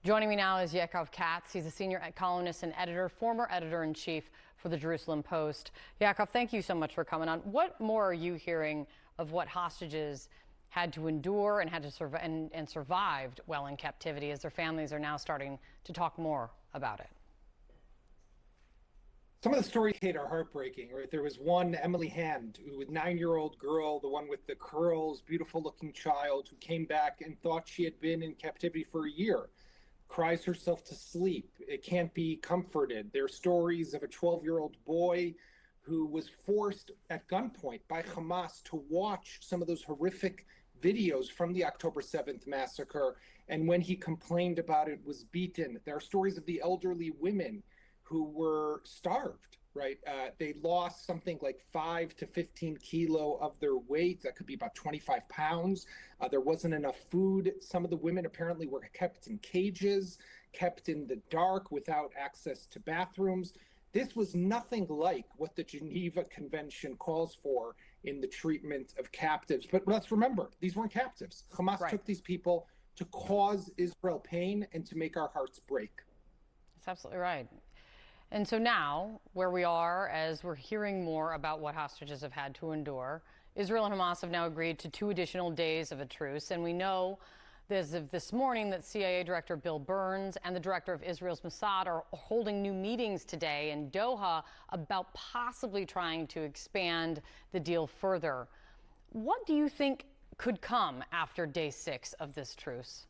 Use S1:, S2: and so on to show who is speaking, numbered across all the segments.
S1: Joining me now is Yaakov Katz. He's a senior columnist and editor, former editor-in-chief for the Jerusalem Post. Yaakov, thank you so much for coming on. What more are you hearing of what hostages had to endure and had to and survived while in captivity, as their families are now starting to talk more about it?
S2: Some of the stories, Kate, are heartbreaking, right? There was one, Emily Hand, who was a 9-year-old girl, the one with the curls, beautiful-looking child, who came back and thought she had been in captivity for a year. Cries herself to sleep. It can't be comforted. There are stories of a 12-year-old boy who was forced at gunpoint by Hamas to watch some of those horrific videos from the October 7th massacre, and when he complained about it, was beaten. There are stories of the elderly women who were starved, right? They lost something like 5 to 15 kilo of their weight. That could be about 25 pounds. There wasn't enough food. Some of the women apparently were kept in cages, kept in the dark without access to bathrooms. This was nothing like what the Geneva Convention calls for in the treatment of captives. But let's remember, these weren't captives. Hamas took these people to cause Israel pain and to make our hearts break.
S1: That's absolutely right. And so now, where we are, as we're hearing more about what hostages have had to endure, Israel and Hamas have now agreed to 2 additional days of a truce. And we know as of this morning that CIA Director Bill Burns and the director of Israel's Mossad are holding new meetings today in Doha about possibly trying to expand the deal further. What do you think could come after day 6 of this truce?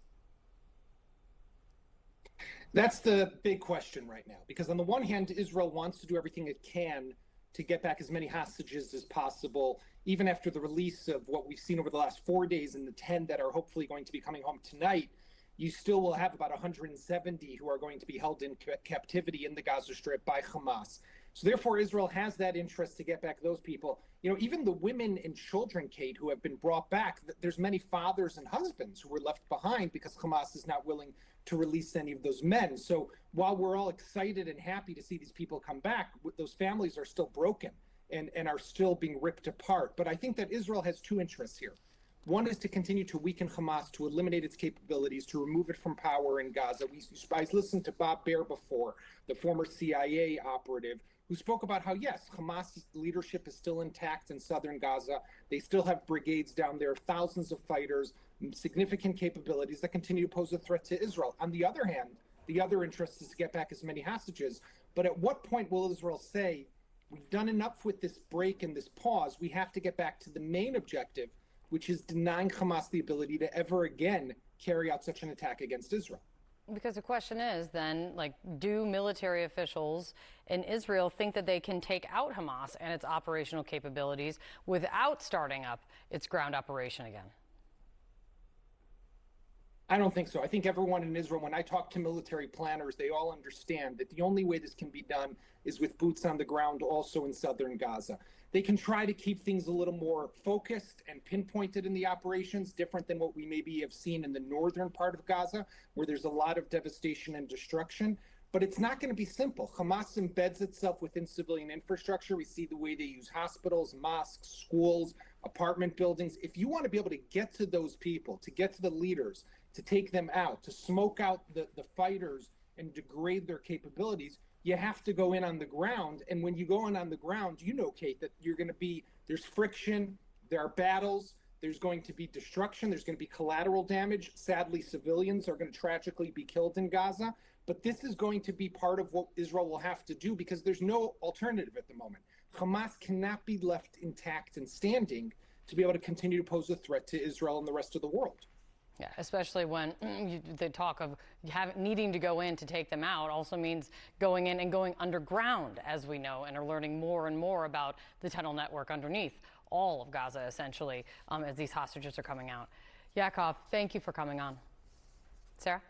S2: That's the big question right now, because on the one hand, Israel wants to do everything it can to get back as many hostages as possible, even after the release of what we've seen over the last 4 days and the 10 that are hopefully going to be coming home tonight. You still will have about 170 who are going to be held in captivity in the Gaza Strip by Hamas. So therefore, Israel has that interest to get back those people. You know, even the women and children, Kate, who have been brought back, there's many fathers and husbands who were left behind because Hamas is not willing to release any of those men. So while we're all excited and happy to see these people come back, those families are still broken and are still being ripped apart. But I think that Israel has 2 interests here. One is to continue to weaken Hamas, to eliminate its capabilities, to remove it from power in Gaza. I listened to Bob Baer before, the former CIA operative, who spoke about how, yes, Hamas leadership is still intact in southern Gaza. They still have brigades down there, thousands of fighters, significant capabilities that continue to pose a threat to Israel. On the other hand, the other interest is to get back as many hostages. But at what point will Israel say, we've done enough with this break and this pause, we have to get back to the main objective, which is denying Hamas the ability to ever again carry out such an attack against Israel?
S1: Because the question is then, like, do military officials in Israel think that they can take out Hamas and its operational capabilities without starting up its ground operation again?
S2: I don't think so. I think everyone in Israel, when I talk to military planners, they all understand that the only way this can be done is with boots on the ground also in southern Gaza. They can try to keep things a little more focused and pinpointed in the operations, different than what we maybe have seen in the northern part of Gaza, where there's a lot of devastation and destruction. But it's not going to be simple. Hamas embeds itself within civilian infrastructure. We see the way they use hospitals, mosques, schools, apartment buildings. If you want to be able to get to those people, to get to the leaders, to take them out, to smoke out the fighters and degrade their capabilities, you have to go in on the ground. And when you go in on the ground, you know, Kate, that there's friction, there are battles, there's going to be destruction, there's going to be collateral damage. Sadly, civilians are going to tragically be killed in Gaza. But this is going to be part of what Israel will have to do, because there's no alternative at the moment. Hamas cannot be left intact and standing to be able to continue to pose a threat to Israel and the rest of the world.
S1: Yeah, especially when the talk of needing to go in to take them out also means going in and going underground, as we know, and are learning more and more about the tunnel network underneath all of Gaza, essentially, as these hostages are coming out. Yaakov, thank you for coming on. Sarah?